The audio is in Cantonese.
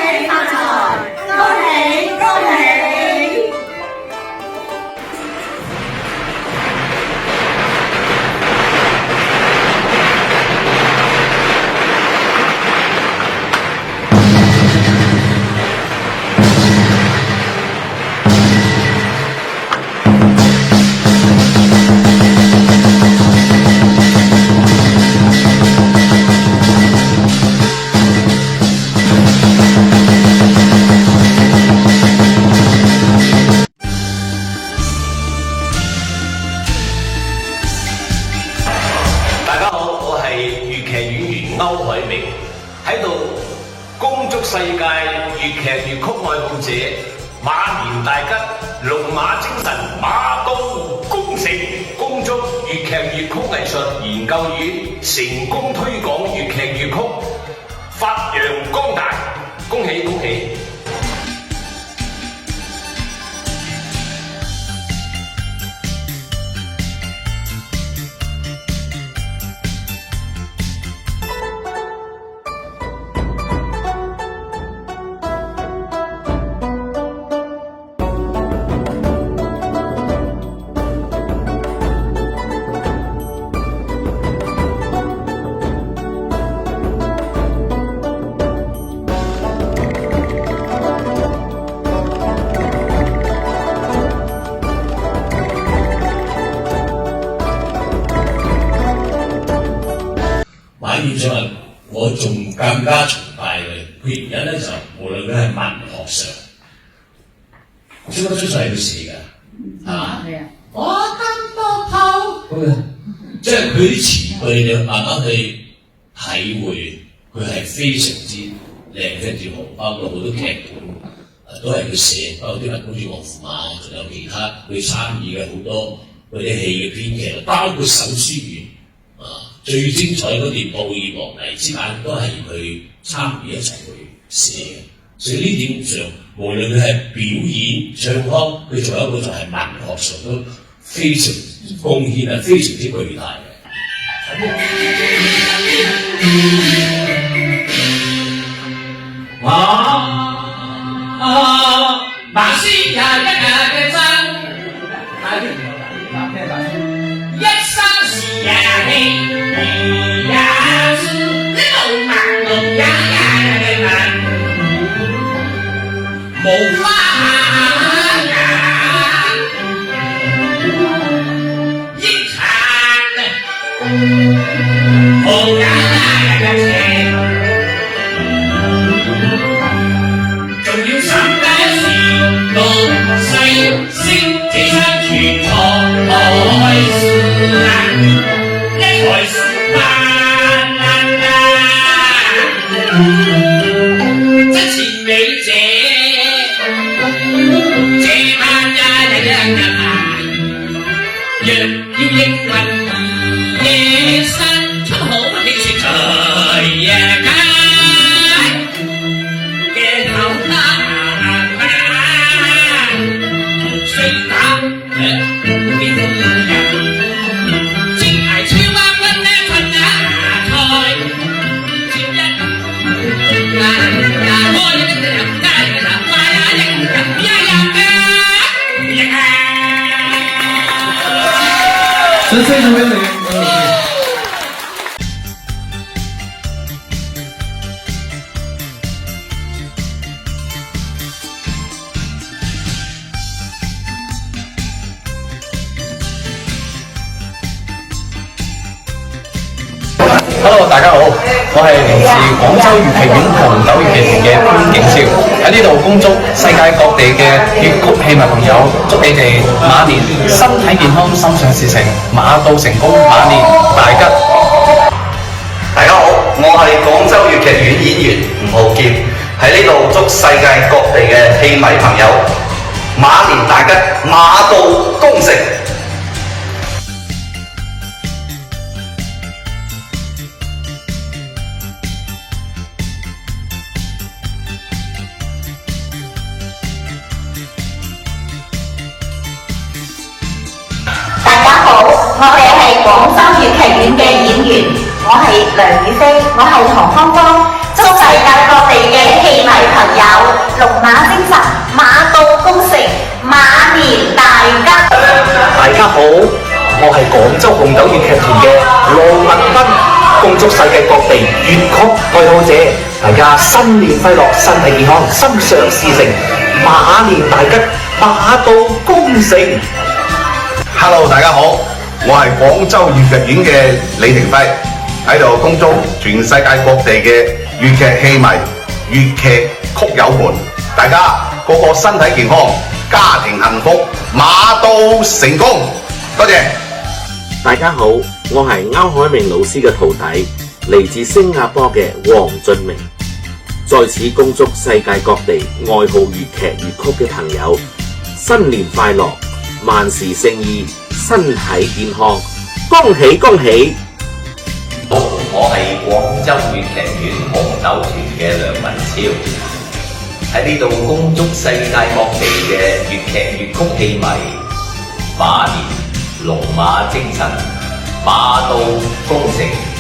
喜發財，恭喜恭喜！大家好，我係粵劇演員歐海明，喺度恭祝世界粵劇粵曲愛好者馬年大吉，龍馬精神，馬到功成，恭祝粵劇粵曲藝術研究院成功推廣粵劇粵曲，發揚光大，恭喜恭喜！馬院長啊，我仲更加崇拜佢。佢而家咧就無論佢係文學上，書出世係佢寫㗎，係啊，我跟多頭，即係佢啲詞句你慢慢去體會，佢係非常之靚，非常之好。包括好多劇本都係佢寫，包括啲人好似岳父馬，仲有其他佢參與嘅好多嗰啲戲嘅編劇，包括手書院。最精彩嗰段《布爾莫尼之眼》都係佢參與一齊去寫嘅，所以呢點上，無論佢係表演、唱腔，佢仲有一個就係文學上都非常貢獻係非常之巨大嘅。馬先也一日嘅真，一生是也氣。無花眼，一殘紅眼嘅情，仲要審解時六世星，幾生全錯來事，一來是萬真前美者。若要應運夜身出好氣勢隨夜街，鏡頭單雖打邊個人，正係超花軍呢份菜，接一開一個人街嘅南瓜呀，一非常有名。Hello， 大家好，我係嚟自廣州粵劇院紅豆粵劇團嘅潘景超，喺呢度恭祝世界各地嘅粵曲戲迷朋友，祝你哋馬年身體健康，心想事成，馬到成功，馬年大吉。大家好，我係廣州粵劇院演員吳浩劍，喺呢度祝世界各地嘅戲迷朋友馬年大吉，馬到功成。我哋係廣州粵劇院嘅演員，我係梁雨飛，我係何芳芳，祝世界各地嘅戲迷朋友大家新年快樂，身體健康，心想事成，馬年大吉，馬到功成。Hello， 大家好，我係廣州粵劇院嘅李廷輝，喺度恭祝全世界各地嘅粵劇戲迷、粵劇曲友們，大家個個身體健康，家庭幸福，馬到成功。多謝。大家好，我係歐海明老師嘅徒弟，嚟自新加坡嘅黃俊明，在此恭祝世界各地愛好粵劇粵曲嘅朋友新年快樂，萬事勝意，身體健康，恭喜恭喜！好，我係廣州粵劇院紅豆團嘅梁文超，喺呢度恭祝世界各地嘅粵劇粵曲戲迷馬年龍馬精神，馬到功成。